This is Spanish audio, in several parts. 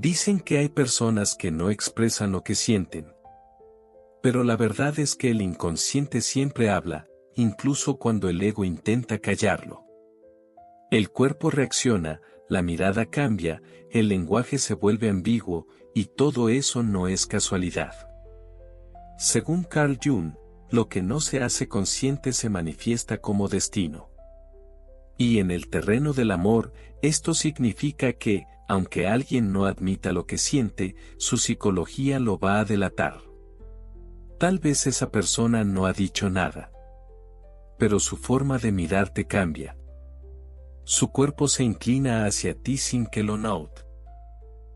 Dicen que hay personas que no expresan lo que sienten. Pero la verdad es que el inconsciente siempre habla, incluso cuando el ego intenta callarlo. El cuerpo reacciona, la mirada cambia, el lenguaje se vuelve ambiguo, y todo eso no es casualidad. Según Carl Jung, lo que no se hace consciente se manifiesta como destino. Y en el terreno del amor, esto significa que, aunque alguien no admita lo que siente, su psicología lo va a delatar. Tal vez esa persona no ha dicho nada. Pero su forma de mirarte cambia. Su cuerpo se inclina hacia ti sin que lo note.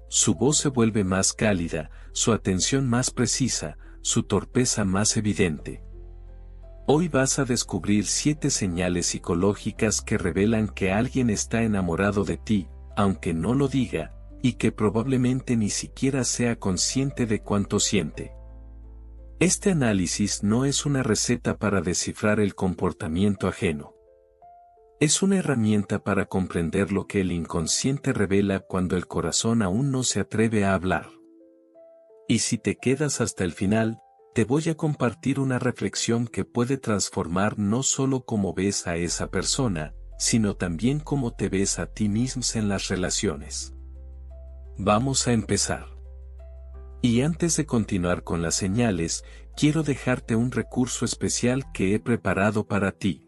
Su voz se vuelve más cálida, su atención más precisa, su torpeza más evidente. Hoy vas a descubrir 7 señales psicológicas que revelan que alguien está enamorado de ti, aunque no lo diga, y que probablemente ni siquiera sea consciente de cuánto siente. Este análisis no es una receta para descifrar el comportamiento ajeno. Es una herramienta para comprender lo que el inconsciente revela cuando el corazón aún no se atreve a hablar. Y si te quedas hasta el final, te voy a compartir una reflexión que puede transformar no solo cómo ves a esa persona, sino también cómo te ves a ti mismo en las relaciones. Vamos a empezar. Y antes de continuar con las señales, quiero dejarte un recurso especial que he preparado para ti.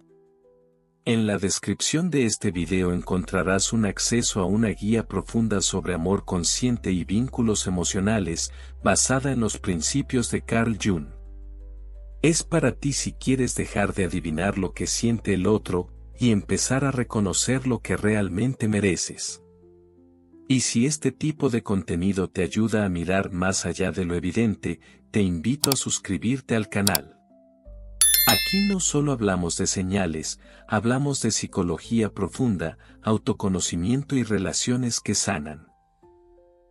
En la descripción de este video encontrarás un acceso a una guía profunda sobre amor consciente y vínculos emocionales, basada en los principios de Carl Jung. Es para ti si quieres dejar de adivinar lo que siente el otro, y empezar a reconocer lo que realmente mereces. Y si este tipo de contenido te ayuda a mirar más allá de lo evidente, te invito a suscribirte al canal. Aquí no solo hablamos de señales, hablamos de psicología profunda, autoconocimiento y relaciones que sanan.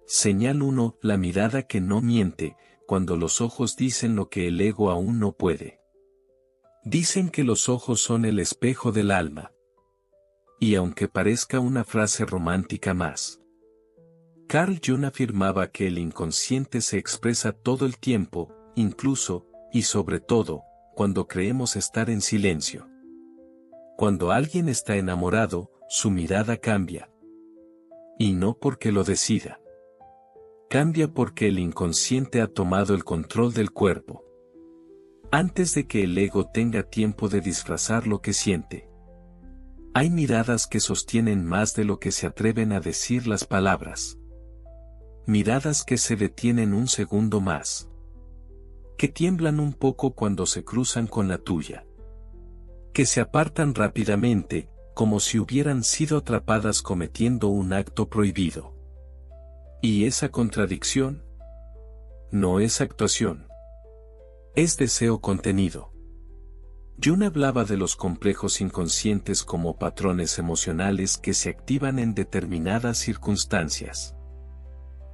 Señal 1. La mirada que no miente, cuando los ojos dicen lo que el ego aún no puede. Dicen que los ojos son el espejo del alma. Y aunque parezca una frase romántica más, Carl Jung afirmaba que el inconsciente se expresa todo el tiempo, incluso, y sobre todo, cuando creemos estar en silencio. Cuando alguien está enamorado, su mirada cambia. Y no porque lo decida. Cambia porque el inconsciente ha tomado el control del cuerpo. Antes de que el ego tenga tiempo de disfrazar lo que siente. Hay miradas que sostienen más de lo que se atreven a decir las palabras. Miradas que se detienen un segundo más. Que tiemblan un poco cuando se cruzan con la tuya. Que se apartan rápidamente, como si hubieran sido atrapadas cometiendo un acto prohibido. ¿Y esa contradicción? No es actuación. Es deseo contenido. Jung hablaba de los complejos inconscientes como patrones emocionales que se activan en determinadas circunstancias.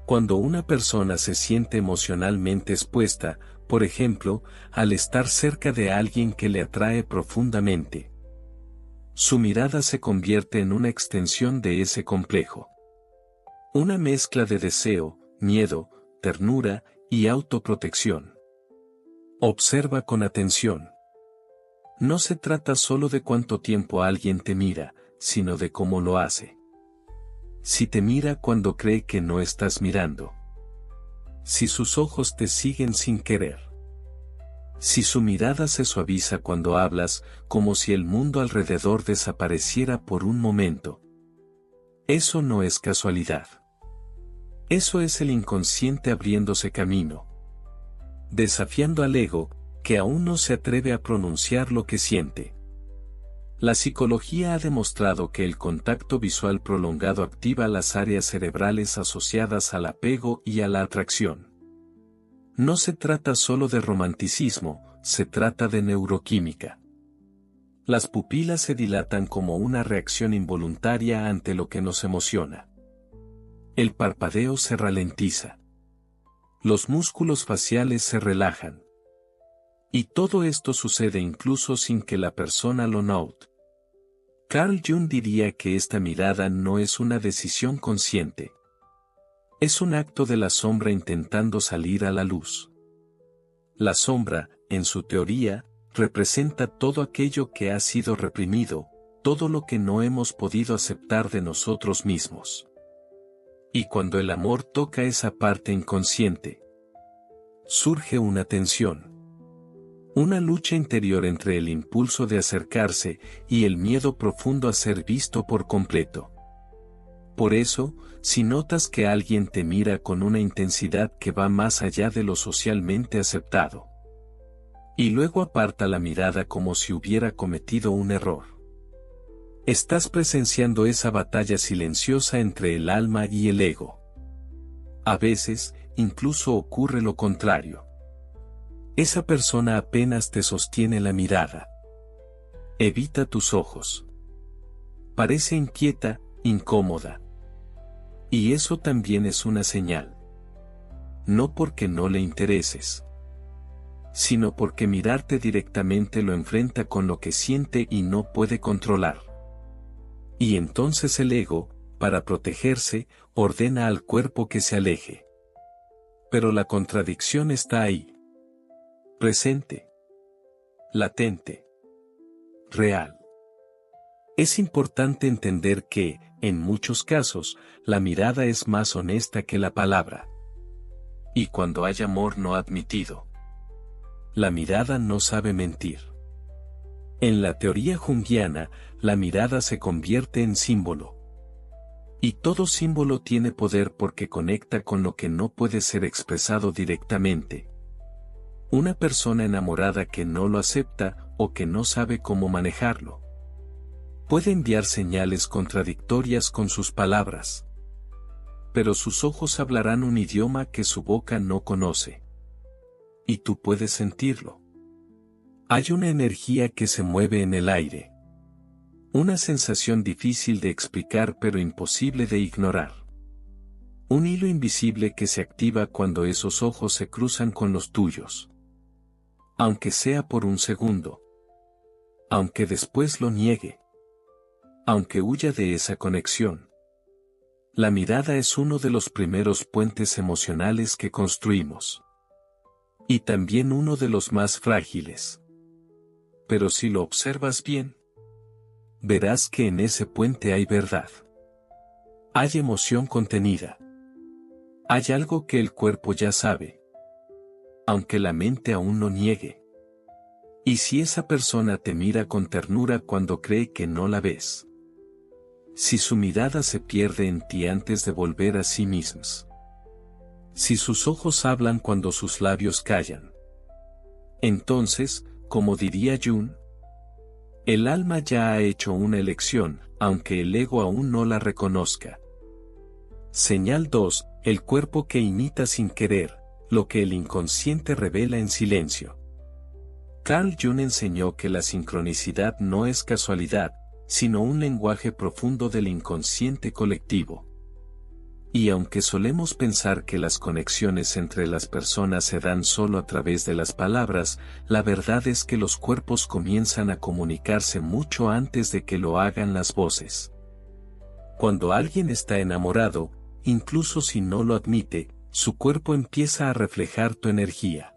Cuando una persona se siente emocionalmente expuesta, por ejemplo, al estar cerca de alguien que le atrae profundamente, su mirada se convierte en una extensión de ese complejo. Una mezcla de deseo, miedo, ternura y autoprotección. Observa con atención. No se trata solo de cuánto tiempo alguien te mira, sino de cómo lo hace. Si te mira cuando cree que no estás mirando. Si sus ojos te siguen sin querer. Si su mirada se suaviza cuando hablas, como si el mundo alrededor desapareciera por un momento. Eso no es casualidad. Eso es el inconsciente abriéndose camino. Desafiando al ego, que aún no se atreve a pronunciar lo que siente. La psicología ha demostrado que el contacto visual prolongado activa las áreas cerebrales asociadas al apego y a la atracción. No se trata solo de romanticismo, se trata de neuroquímica. Las pupilas se dilatan como una reacción involuntaria ante lo que nos emociona. El parpadeo se ralentiza. Los músculos faciales se relajan. Y todo esto sucede incluso sin que la persona lo note. Carl Jung diría que esta mirada no es una decisión consciente. Es un acto de la sombra intentando salir a la luz. La sombra, en su teoría, representa todo aquello que ha sido reprimido, todo lo que no hemos podido aceptar de nosotros mismos. Y cuando el amor toca esa parte inconsciente, surge una tensión. Una lucha interior entre el impulso de acercarse y el miedo profundo a ser visto por completo. Por eso, si notas que alguien te mira con una intensidad que va más allá de lo socialmente aceptado, y luego aparta la mirada como si hubiera cometido un error, estás presenciando esa batalla silenciosa entre el alma y el ego. A veces, incluso ocurre lo contrario. Esa persona apenas te sostiene la mirada. Evita tus ojos. Parece inquieta, incómoda. Y eso también es una señal. No porque no le intereses, sino porque mirarte directamente lo enfrenta con lo que siente y no puede controlar. Y entonces el ego, para protegerse, ordena al cuerpo que se aleje. Pero la contradicción está ahí. Presente. Latente. Real. Es importante entender que, en muchos casos, la mirada es más honesta que la palabra. Y cuando hay amor no admitido, la mirada no sabe mentir. En la teoría junguiana, la mirada se convierte en símbolo. Y todo símbolo tiene poder porque conecta con lo que no puede ser expresado directamente. Una persona enamorada que no lo acepta o que no sabe cómo manejarlo, puede enviar señales contradictorias con sus palabras. Pero sus ojos hablarán un idioma que su boca no conoce. Y tú puedes sentirlo. Hay una energía que se mueve en el aire. Una sensación difícil de explicar pero imposible de ignorar. Un hilo invisible que se activa cuando esos ojos se cruzan con los tuyos. Aunque sea por un segundo. Aunque después lo niegue. Aunque huya de esa conexión. La mirada es uno de los primeros puentes emocionales que construimos. Y también uno de los más frágiles. Pero si lo observas bien, verás que en ese puente hay verdad. Hay emoción contenida. Hay algo que el cuerpo ya sabe, aunque la mente aún lo niegue. Y si esa persona te mira con ternura cuando cree que no la ves, si su mirada se pierde en ti antes de volver a sí mismos, si sus ojos hablan cuando sus labios callan, entonces, como diría Jung, el alma ya ha hecho una elección, aunque el ego aún no la reconozca. Señal 2. El cuerpo que imita sin querer, lo que el inconsciente revela en silencio. Carl Jung enseñó que la sincronicidad no es casualidad, sino un lenguaje profundo del inconsciente colectivo. Y aunque solemos pensar que las conexiones entre las personas se dan solo a través de las palabras, la verdad es que los cuerpos comienzan a comunicarse mucho antes de que lo hagan las voces. Cuando alguien está enamorado, incluso si no lo admite, su cuerpo empieza a reflejar tu energía.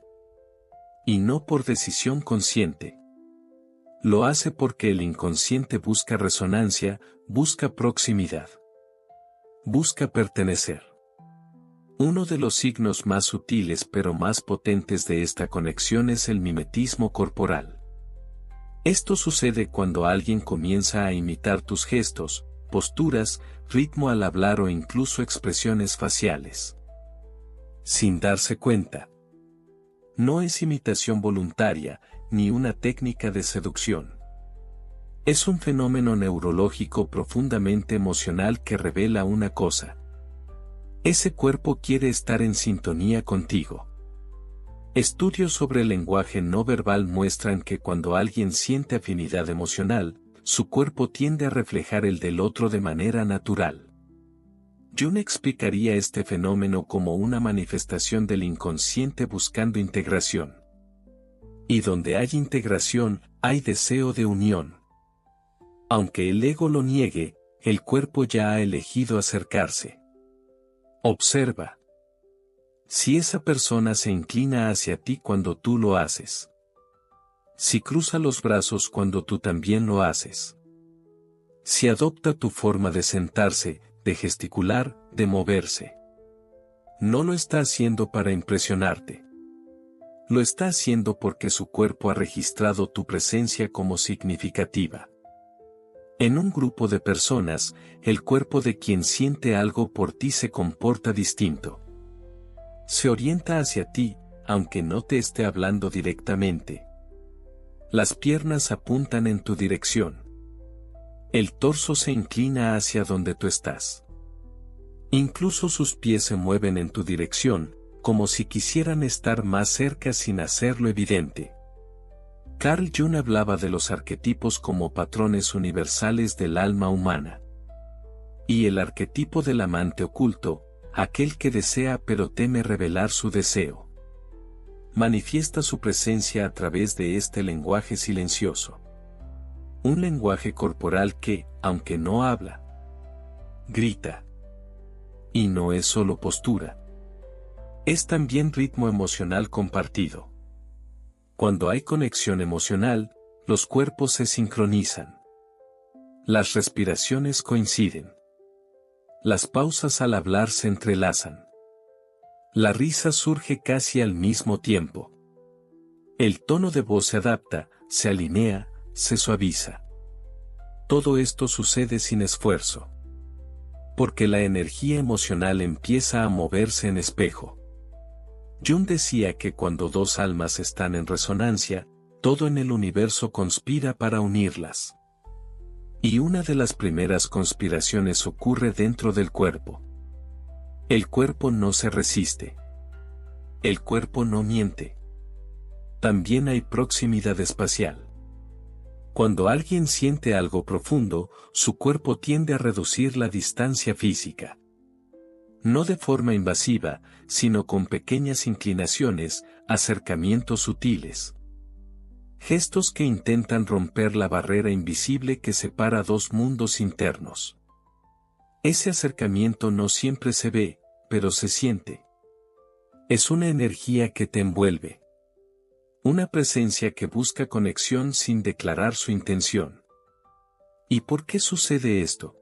Y no por decisión consciente. Lo hace porque el inconsciente busca resonancia, busca proximidad. Busca pertenecer. Uno de los signos más sutiles pero más potentes de esta conexión es el mimetismo corporal. Esto sucede cuando alguien comienza a imitar tus gestos, posturas, ritmo al hablar o incluso expresiones faciales. Sin darse cuenta. No es imitación voluntaria, ni una técnica de seducción. Es un fenómeno neurológico profundamente emocional que revela una cosa. Ese cuerpo quiere estar en sintonía contigo. Estudios sobre el lenguaje no verbal muestran que cuando alguien siente afinidad emocional, su cuerpo tiende a reflejar el del otro de manera natural. Jung explicaría este fenómeno como una manifestación del inconsciente buscando integración. Y donde hay integración, hay deseo de unión. Aunque el ego lo niegue, el cuerpo ya ha elegido acercarse. Observa. Si esa persona se inclina hacia ti cuando tú lo haces. Si cruza los brazos cuando tú también lo haces. Si adopta tu forma de sentarse, de gesticular, de moverse. No lo está haciendo para impresionarte. Lo está haciendo porque su cuerpo ha registrado tu presencia como significativa. En un grupo de personas, el cuerpo de quien siente algo por ti se comporta distinto. Se orienta hacia ti, aunque no te esté hablando directamente. Las piernas apuntan en tu dirección. El torso se inclina hacia donde tú estás. Incluso sus pies se mueven en tu dirección, como si quisieran estar más cerca sin hacerlo evidente. Carl Jung hablaba de los arquetipos como patrones universales del alma humana. Y el arquetipo del amante oculto, aquel que desea pero teme revelar su deseo. Manifiesta su presencia a través de este lenguaje silencioso. Un lenguaje corporal que, aunque no habla, grita. Y no es solo postura. Es también ritmo emocional compartido. Cuando hay conexión emocional, los cuerpos se sincronizan. Las respiraciones coinciden. Las pausas al hablar se entrelazan. La risa surge casi al mismo tiempo. El tono de voz se adapta, se alinea, se suaviza. Todo esto sucede sin esfuerzo. Porque la energía emocional empieza a moverse en espejo. Jung decía que cuando dos almas están en resonancia, todo en el universo conspira para unirlas. Y una de las primeras conspiraciones ocurre dentro del cuerpo. El cuerpo no se resiste. El cuerpo no miente. También hay proximidad espacial. Cuando alguien siente algo profundo, su cuerpo tiende a reducir la distancia física. No de forma invasiva, sino con pequeñas inclinaciones, acercamientos sutiles. Gestos que intentan romper la barrera invisible que separa dos mundos internos. Ese acercamiento no siempre se ve, pero se siente. Es una energía que te envuelve. Una presencia que busca conexión sin declarar su intención. ¿Y por qué sucede esto?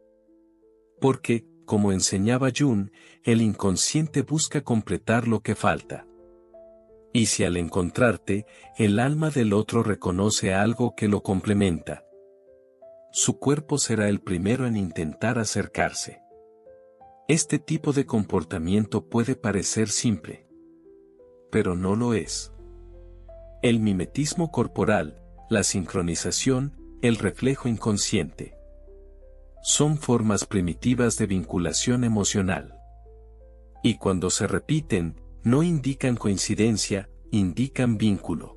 Porque, como enseñaba Jung, el inconsciente busca completar lo que falta. Y si al encontrarte, el alma del otro reconoce algo que lo complementa, su cuerpo será el primero en intentar acercarse. Este tipo de comportamiento puede parecer simple, pero no lo es. El mimetismo corporal, la sincronización, el reflejo inconsciente. Son formas primitivas de vinculación emocional. Y cuando se repiten, no indican coincidencia, indican vínculo.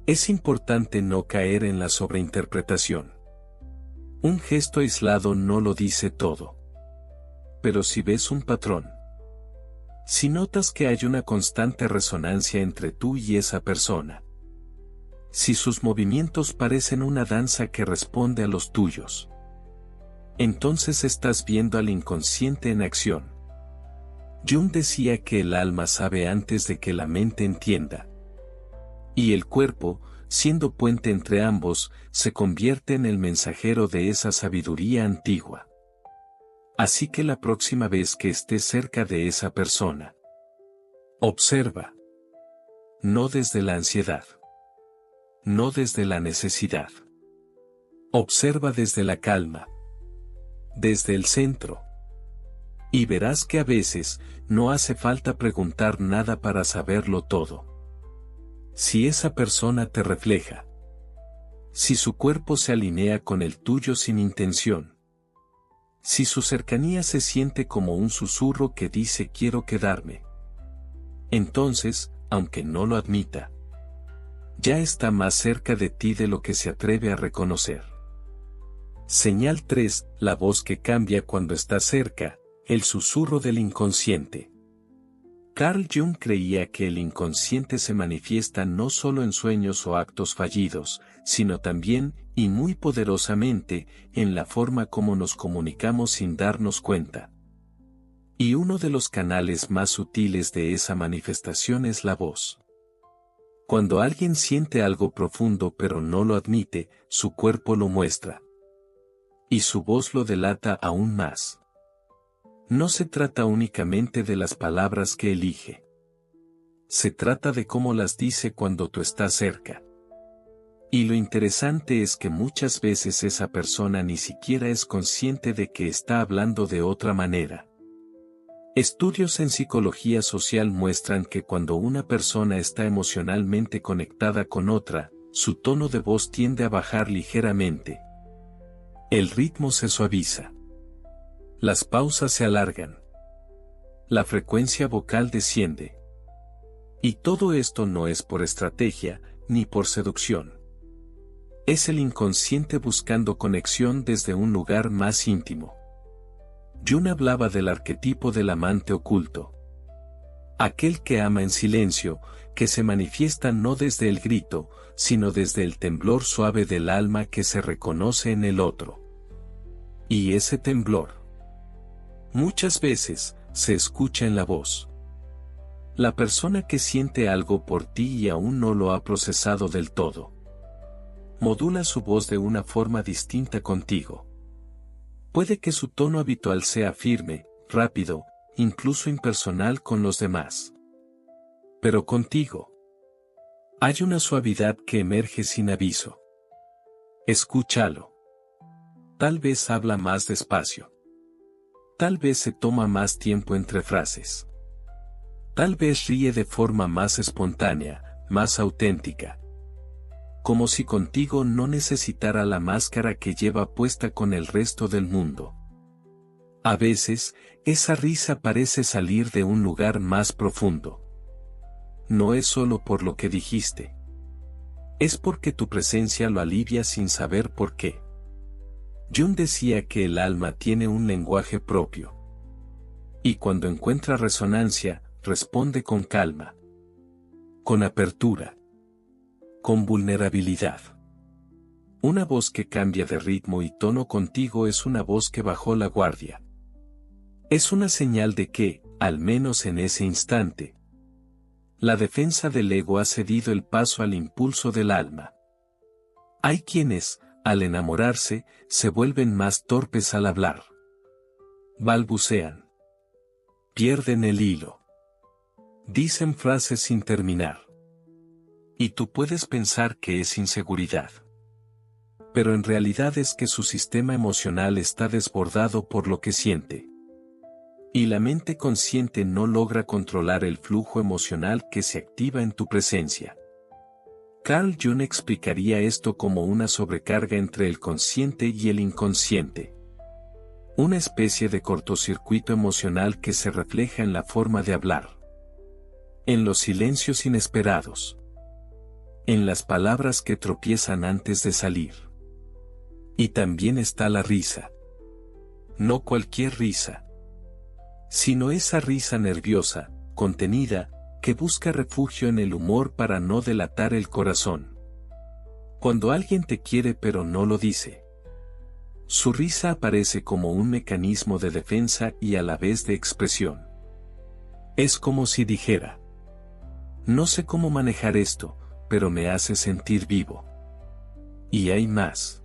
Es importante no caer en la sobreinterpretación. Un gesto aislado no lo dice todo. Pero si ves un patrón, si notas que hay una constante resonancia entre tú y esa persona, si sus movimientos parecen una danza que responde a los tuyos, entonces estás viendo al inconsciente en acción. Jung decía que el alma sabe antes de que la mente entienda. Y el cuerpo, siendo puente entre ambos, se convierte en el mensajero de esa sabiduría antigua. Así que la próxima vez que estés cerca de esa persona, observa. No desde la ansiedad. No desde la necesidad. Observa desde la calma. Desde el centro. Y verás que a veces, no hace falta preguntar nada para saberlo todo. Si esa persona te refleja. Si su cuerpo se alinea con el tuyo sin intención. Si su cercanía se siente como un susurro que dice quiero quedarme. Entonces, aunque no lo admita, ya está más cerca de ti de lo que se atreve a reconocer. Señal 3, la voz que cambia cuando está cerca, el susurro del inconsciente. Carl Jung creía que el inconsciente se manifiesta no solo en sueños o actos fallidos, sino también, y muy poderosamente, en la forma como nos comunicamos sin darnos cuenta. Y uno de los canales más sutiles de esa manifestación es la voz. Cuando alguien siente algo profundo pero no lo admite, su cuerpo lo muestra. Y su voz lo delata aún más. No se trata únicamente de las palabras que elige. Se trata de cómo las dice cuando tú estás cerca. Y lo interesante es que muchas veces esa persona ni siquiera es consciente de que está hablando de otra manera. Estudios en psicología social muestran que cuando una persona está emocionalmente conectada con otra, su tono de voz tiende a bajar ligeramente. El ritmo se suaviza. Las pausas se alargan. La frecuencia vocal desciende. Y todo esto no es por estrategia, ni por seducción. Es el inconsciente buscando conexión desde un lugar más íntimo. Jung hablaba del arquetipo del amante oculto. Aquel que ama en silencio, que se manifiesta no desde el grito, sino desde el temblor suave del alma que se reconoce en el otro. Y ese temblor, muchas veces, se escucha en la voz. La persona que siente algo por ti y aún no lo ha procesado del todo, modula su voz de una forma distinta contigo. Puede que su tono habitual sea firme, rápido, incluso impersonal con los demás. Pero contigo hay una suavidad que emerge sin aviso. Escúchalo. Tal vez habla más despacio. Tal vez se toma más tiempo entre frases. Tal vez ríe de forma más espontánea, más auténtica. Como si contigo no necesitara la máscara que lleva puesta con el resto del mundo. A veces, esa risa parece salir de un lugar más profundo. No es solo por lo que dijiste. Es porque tu presencia lo alivia sin saber por qué. Jung decía que el alma tiene un lenguaje propio. Y cuando encuentra resonancia, responde con calma. Con apertura. Con vulnerabilidad. Una voz que cambia de ritmo y tono contigo es una voz que bajó la guardia. Es una señal de que, al menos en ese instante, la defensa del ego ha cedido el paso al impulso del alma. Hay quienes, al enamorarse, se vuelven más torpes al hablar. Balbucean. Pierden el hilo. Dicen frases sin terminar. Y tú puedes pensar que es inseguridad. Pero en realidad es que su sistema emocional está desbordado por lo que siente. Y la mente consciente no logra controlar el flujo emocional que se activa en tu presencia. Carl Jung explicaría esto como una sobrecarga entre el consciente y el inconsciente. Una especie de cortocircuito emocional que se refleja en la forma de hablar. En los silencios inesperados. En las palabras que tropiezan antes de salir. Y también está la risa. No cualquier risa. Sino esa risa nerviosa, contenida, que busca refugio en el humor para no delatar el corazón. Cuando alguien te quiere pero no lo dice. Su risa aparece como un mecanismo de defensa y a la vez de expresión. Es como si dijera: no sé cómo manejar esto, pero me hace sentir vivo. Y hay más.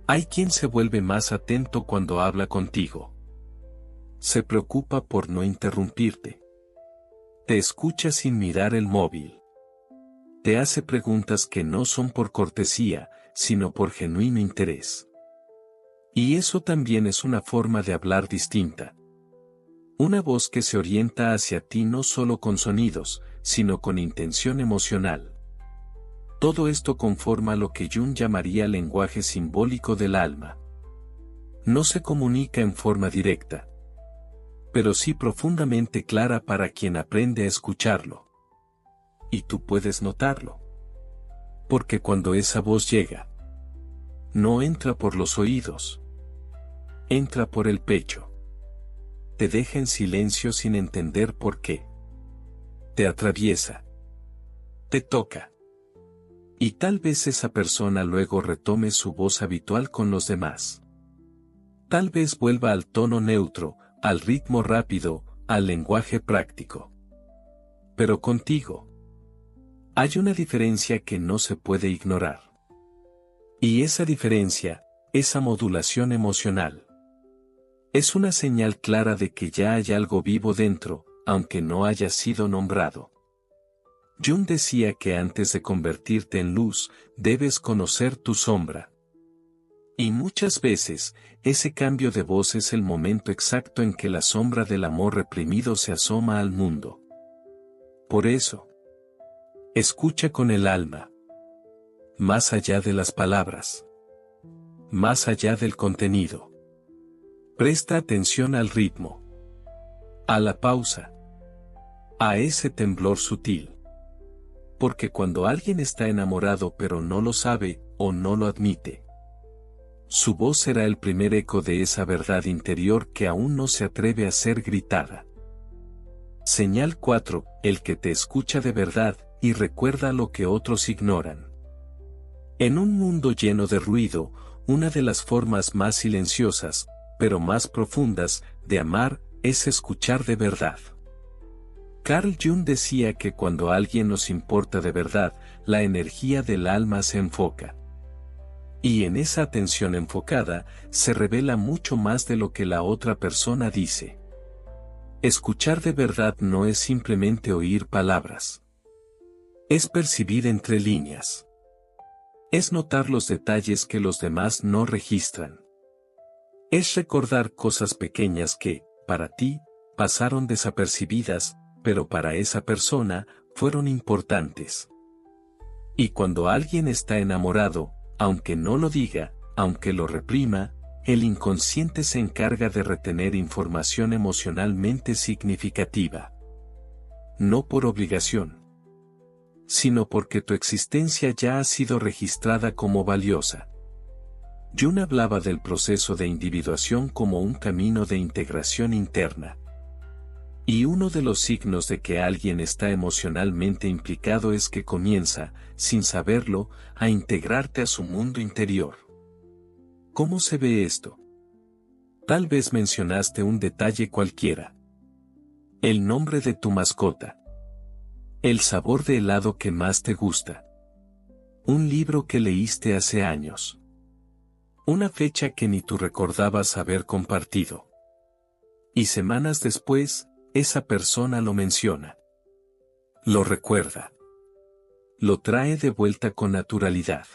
Hay quien se vuelve más atento cuando habla contigo. Se preocupa por no interrumpirte. Te escucha sin mirar el móvil. Te hace preguntas que no son por cortesía, sino por genuino interés. Y eso también es una forma de hablar distinta. Una voz que se orienta hacia ti no solo con sonidos, sino con intención emocional. Todo esto conforma lo que Jung llamaría lenguaje simbólico del alma. No se comunica en forma directa, pero sí profundamente clara para quien aprende a escucharlo. Y tú puedes notarlo. Porque cuando esa voz llega, no entra por los oídos, entra por el pecho. Te deja en silencio sin entender por qué. Te atraviesa. Te toca. Y tal vez esa persona luego retome su voz habitual con los demás. Tal vez vuelva al tono neutro, al ritmo rápido, al lenguaje práctico. Pero contigo hay una diferencia que no se puede ignorar. Y esa diferencia, esa modulación emocional, es una señal clara de que ya hay algo vivo dentro, aunque no haya sido nombrado. Jung decía que antes de convertirte en luz, debes conocer tu sombra. Y muchas veces, ese cambio de voz es el momento exacto en que la sombra del amor reprimido se asoma al mundo. Por eso, escucha con el alma. Más allá de las palabras. Más allá del contenido. Presta atención al ritmo. A la pausa. A ese temblor sutil. Porque cuando alguien está enamorado pero no lo sabe, o no lo admite, su voz será el primer eco de esa verdad interior que aún no se atreve a ser gritada. Señal 4. El que te escucha de verdad, y recuerda lo que otros ignoran. En un mundo lleno de ruido, una de las formas más silenciosas, pero más profundas, de amar, es escuchar de verdad. Carl Jung decía que cuando alguien nos importa de verdad, la energía del alma se enfoca. Y en esa atención enfocada, se revela mucho más de lo que la otra persona dice. Escuchar de verdad no es simplemente oír palabras. Es percibir entre líneas. Es notar los detalles que los demás no registran. Es recordar cosas pequeñas que, para ti, pasaron desapercibidas, pero para esa persona, fueron importantes. Y cuando alguien está enamorado, aunque no lo diga, aunque lo reprima, el inconsciente se encarga de retener información emocionalmente significativa. No por obligación, sino porque tu existencia ya ha sido registrada como valiosa. Jung hablaba del proceso de individuación como un camino de integración interna. Y uno de los signos de que alguien está emocionalmente implicado es que comienza, sin saberlo, a integrarte a su mundo interior. ¿Cómo se ve esto? Tal vez mencionaste un detalle cualquiera. El nombre de tu mascota. El sabor de helado que más te gusta. Un libro que leíste hace años. Una fecha que ni tú recordabas haber compartido. Y semanas después, esa persona lo menciona. Lo recuerda. Lo trae de vuelta con naturalidad.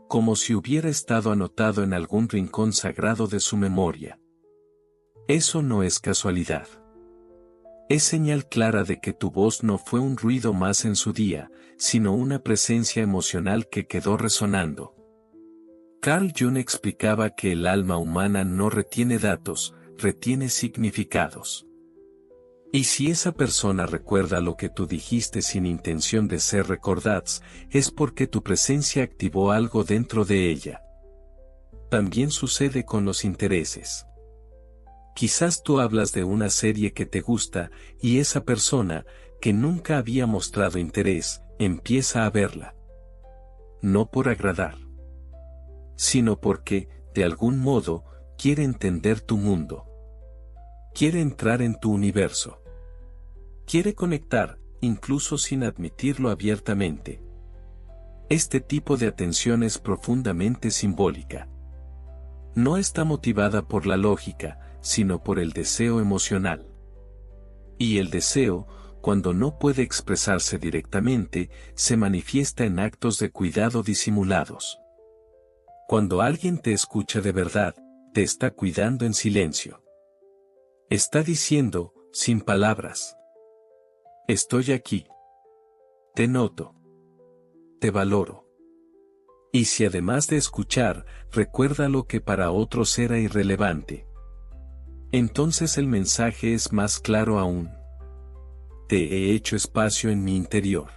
Como si hubiera estado anotado en algún rincón sagrado de su memoria. Eso no es casualidad. Es señal clara de que tu voz no fue un ruido más en su día, sino una presencia emocional que quedó resonando. Carl Jung explicaba que el alma humana no retiene datos, retiene significados. Y si esa persona recuerda lo que tú dijiste sin intención de ser recordados, es porque tu presencia activó algo dentro de ella. También sucede con los intereses. Quizás tú hablas de una serie que te gusta, y esa persona, que nunca había mostrado interés, empieza a verla. No por agradar, sino porque, de algún modo, quiere entender tu mundo. Quiere entrar en tu universo. Quiere conectar, incluso sin admitirlo abiertamente. Este tipo de atención es profundamente simbólica. No está motivada por la lógica, sino por el deseo emocional. Y el deseo, cuando no puede expresarse directamente, se manifiesta en actos de cuidado disimulados. Cuando alguien te escucha de verdad, te está cuidando en silencio. Está diciendo, sin palabras: estoy aquí. Te noto. Te valoro. Y si además de escuchar, recuerda lo que para otros era irrelevante, entonces el mensaje es más claro aún. Te he hecho espacio en mi interior.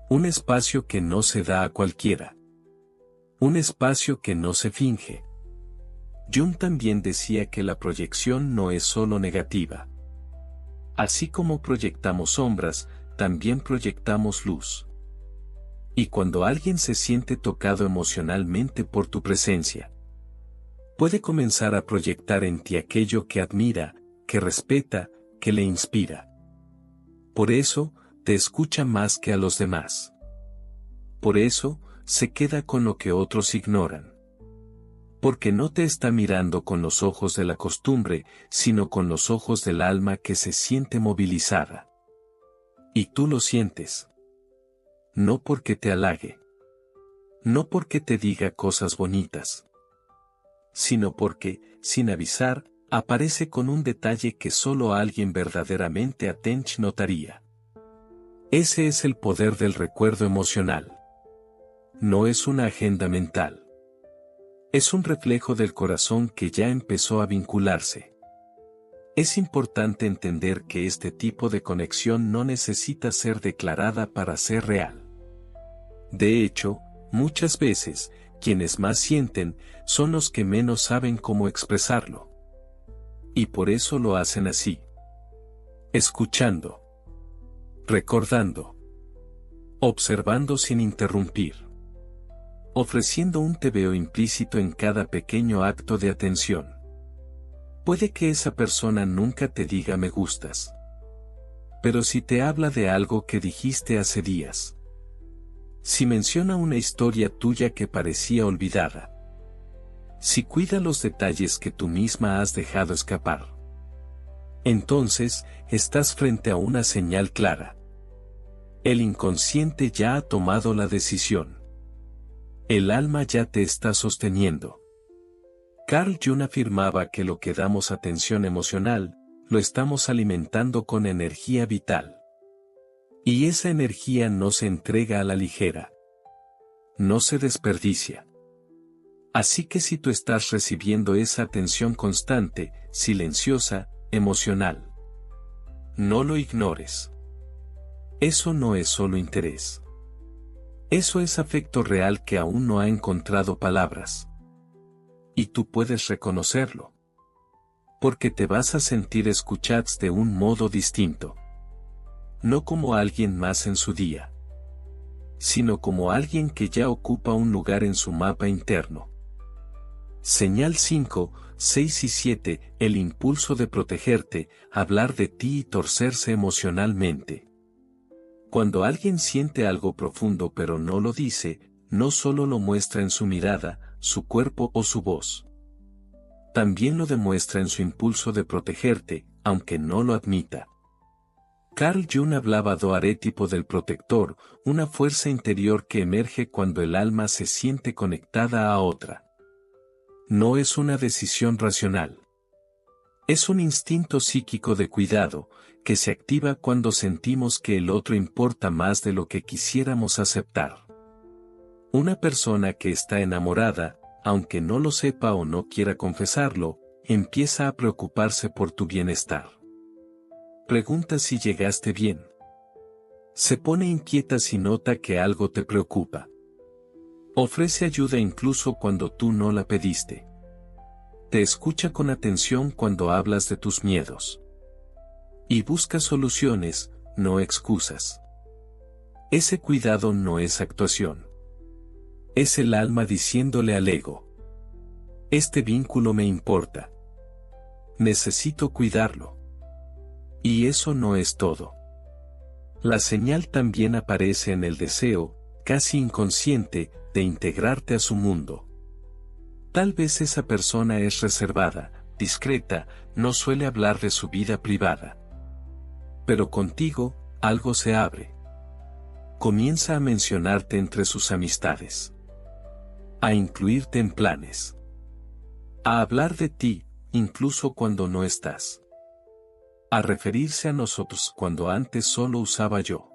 Un espacio que no se da a cualquiera. Un espacio que no se finge. Jung también decía que la proyección no es solo negativa. Así como proyectamos sombras, también proyectamos luz. Y cuando alguien se siente tocado emocionalmente por tu presencia, puede comenzar a proyectar en ti aquello que admira, que respeta, que le inspira. Por eso, te escucha más que a los demás. Por eso, se queda con lo que otros ignoran. Porque no te está mirando con los ojos de la costumbre, sino con los ojos del alma que se siente movilizada. Y tú lo sientes. No porque te halague. No porque te diga cosas bonitas. Sino porque, sin avisar, aparece con un detalle que solo alguien verdaderamente atento notaría. Ese es el poder del recuerdo emocional. No es una agenda mental. Es un reflejo del corazón que ya empezó a vincularse. Es importante entender que este tipo de conexión no necesita ser declarada para ser real. De hecho, muchas veces, quienes más sienten, son los que menos saben cómo expresarlo. Y por eso lo hacen así. Escuchando. Recordando. Observando sin interrumpir. Ofreciendo un tebeo implícito en cada pequeño acto de atención. Puede que esa persona nunca te diga me gustas. Pero si te habla de algo que dijiste hace días. Si menciona una historia tuya que parecía olvidada. Si cuida los detalles que tú misma has dejado escapar. Entonces, estás frente a una señal clara. El inconsciente ya ha tomado la decisión. El alma ya te está sosteniendo. Carl Jung afirmaba que lo que damos atención emocional, lo estamos alimentando con energía vital. Y esa energía no se entrega a la ligera. No se desperdicia. Así que si tú estás recibiendo esa atención constante, silenciosa, emocional, no lo ignores. Eso no es solo interés. Eso es afecto real que aún no ha encontrado palabras. Y tú puedes reconocerlo. Porque te vas a sentir escuchados de un modo distinto. No como alguien más en su día. Sino como alguien que ya ocupa un lugar en su mapa interno. Señal 5, 6 y 7, el impulso de protegerte, hablar de ti y torcerse emocionalmente. Cuando alguien siente algo profundo pero no lo dice, no solo lo muestra en su mirada, su cuerpo o su voz. También lo demuestra en su impulso de protegerte, aunque no lo admita. Carl Jung hablaba do arquetipo del protector, una fuerza interior que emerge cuando el alma se siente conectada a otra. No es una decisión racional. Es un instinto psíquico de cuidado, que se activa cuando sentimos que el otro importa más de lo que quisiéramos aceptar. Una persona que está enamorada, aunque no lo sepa o no quiera confesarlo, empieza a preocuparse por tu bienestar. Pregunta si llegaste bien. Se pone inquieta si nota que algo te preocupa. Ofrece ayuda incluso cuando tú no la pediste. Te escucha con atención cuando hablas de tus miedos. Y busca soluciones, no excusas. Ese cuidado no es actuación. Es el alma diciéndole al ego. Este vínculo me importa. Necesito cuidarlo. Y eso no es todo. La señal también aparece en el deseo, casi inconsciente, de integrarte a su mundo. Tal vez esa persona es reservada, discreta, no suele hablar de su vida privada. Pero contigo, algo se abre. Comienza a mencionarte entre sus amistades. A incluirte en planes. A hablar de ti, incluso cuando no estás. A referirse a nosotros cuando antes solo usaba yo.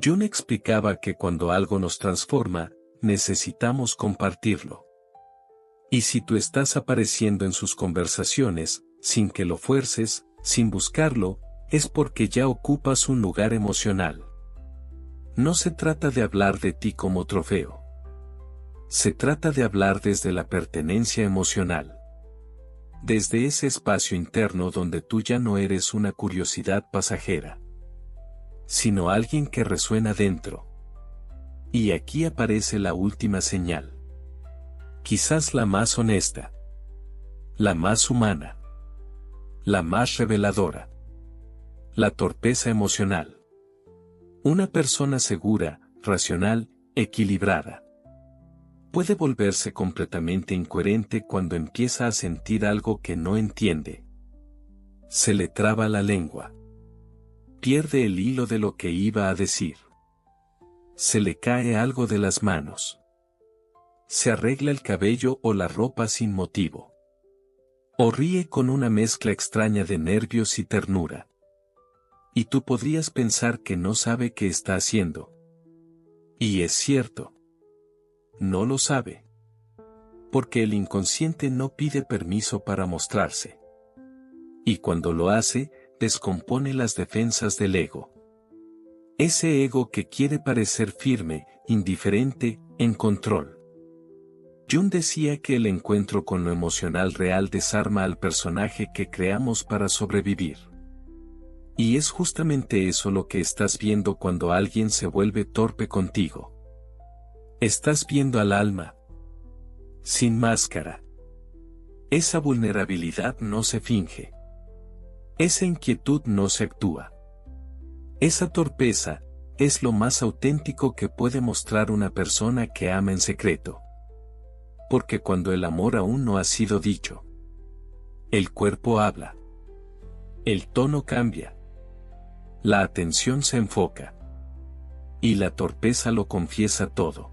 Jung explicaba que cuando algo nos transforma, necesitamos compartirlo. Y si tú estás apareciendo en sus conversaciones, sin que lo fuerces, sin buscarlo, es porque ya ocupas un lugar emocional. No se trata de hablar de ti como trofeo. Se trata de hablar desde la pertenencia emocional. Desde ese espacio interno donde tú ya no eres una curiosidad pasajera, sino alguien que resuena dentro. Y aquí aparece la última señal. Quizás la más honesta. La más humana. La más reveladora. La torpeza emocional. Una persona segura, racional, equilibrada. Puede volverse completamente incoherente cuando empieza a sentir algo que no entiende. Se le traba la lengua. Pierde el hilo de lo que iba a decir. Se le cae algo de las manos. Se arregla el cabello o la ropa sin motivo. O ríe con una mezcla extraña de nervios y ternura. Y tú podrías pensar que no sabe qué está haciendo. Y es cierto. No lo sabe. Porque el inconsciente no pide permiso para mostrarse. Y cuando lo hace, descompone las defensas del ego. Ese ego que quiere parecer firme, indiferente, en control. Jung decía que el encuentro con lo emocional real desarma al personaje que creamos para sobrevivir. Y es justamente eso lo que estás viendo cuando alguien se vuelve torpe contigo. Estás viendo al alma. Sin máscara. Esa vulnerabilidad no se finge. Esa inquietud no se actúa. Esa torpeza es lo más auténtico que puede mostrar una persona que ama en secreto. Porque cuando el amor aún no ha sido dicho, el cuerpo habla. El tono cambia. La atención se enfoca. Y la torpeza lo confiesa todo.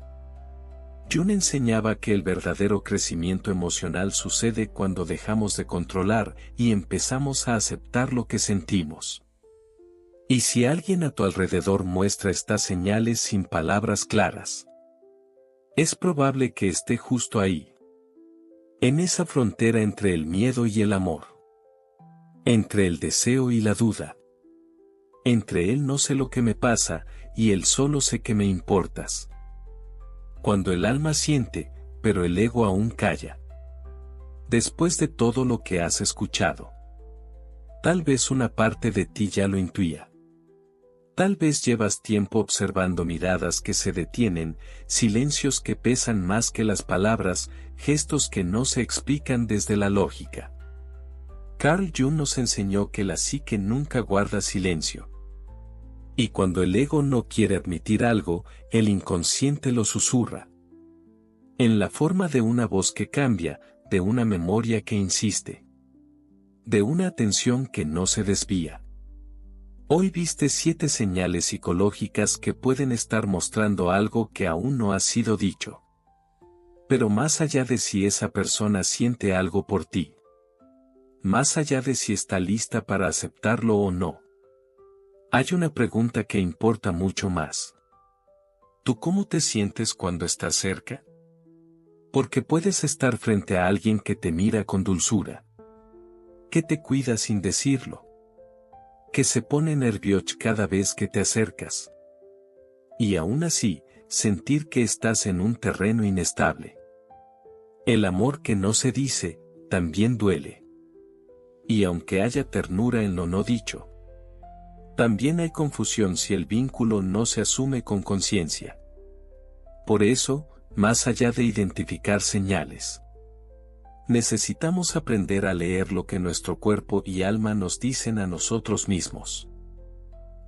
Jung enseñaba que el verdadero crecimiento emocional sucede cuando dejamos de controlar y empezamos a aceptar lo que sentimos. Y si alguien a tu alrededor muestra estas señales sin palabras claras, es probable que esté justo ahí. En esa frontera entre el miedo y el amor. Entre el deseo y la duda. Entre el no sé lo que me pasa y el solo sé que me importas. Cuando el alma siente, pero el ego aún calla. Después de todo lo que has escuchado. Tal vez una parte de ti ya lo intuía. Tal vez llevas tiempo observando miradas que se detienen, silencios que pesan más que las palabras, gestos que no se explican desde la lógica. Carl Jung nos enseñó que la psique nunca guarda silencio. Y cuando el ego no quiere admitir algo, el inconsciente lo susurra. En la forma de una voz que cambia, de una memoria que insiste. De una atención que no se desvía. Hoy viste 7 señales psicológicas que pueden estar mostrando algo que aún no ha sido dicho. Pero más allá de si esa persona siente algo por ti. Más allá de si está lista para aceptarlo o no. Hay una pregunta que importa mucho más. ¿Tú cómo te sientes cuando estás cerca? Porque puedes estar frente a alguien que te mira con dulzura. Que te cuida sin decirlo. Que se pone nervioso cada vez que te acercas. Y aún así, sentir que estás en un terreno inestable. El amor que no se dice, también duele. Y aunque haya ternura en lo no dicho, también hay confusión si el vínculo no se asume con conciencia. Por eso, más allá de identificar señales, necesitamos aprender a leer lo que nuestro cuerpo y alma nos dicen a nosotros mismos.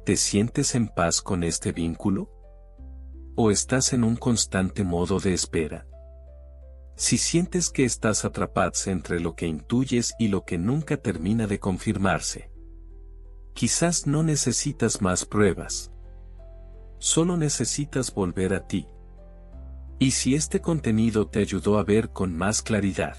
¿Te sientes en paz con este vínculo? ¿O estás en un constante modo de espera? Si sientes que estás atrapado entre lo que intuyes y lo que nunca termina de confirmarse, quizás no necesitas más pruebas. Solo necesitas volver a ti. Y si este contenido te ayudó a ver con más claridad,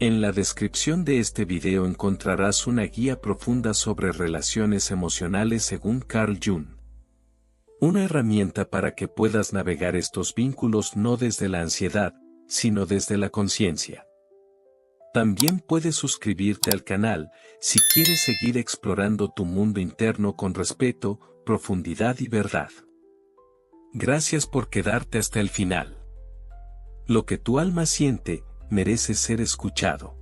en la descripción de este video encontrarás una guía profunda sobre relaciones emocionales según Carl Jung. Una herramienta para que puedas navegar estos vínculos no desde la ansiedad, sino desde la conciencia. También puedes suscribirte al canal si quieres seguir explorando tu mundo interno con respeto, profundidad y verdad. Gracias por quedarte hasta el final. Lo que tu alma siente, merece ser escuchado.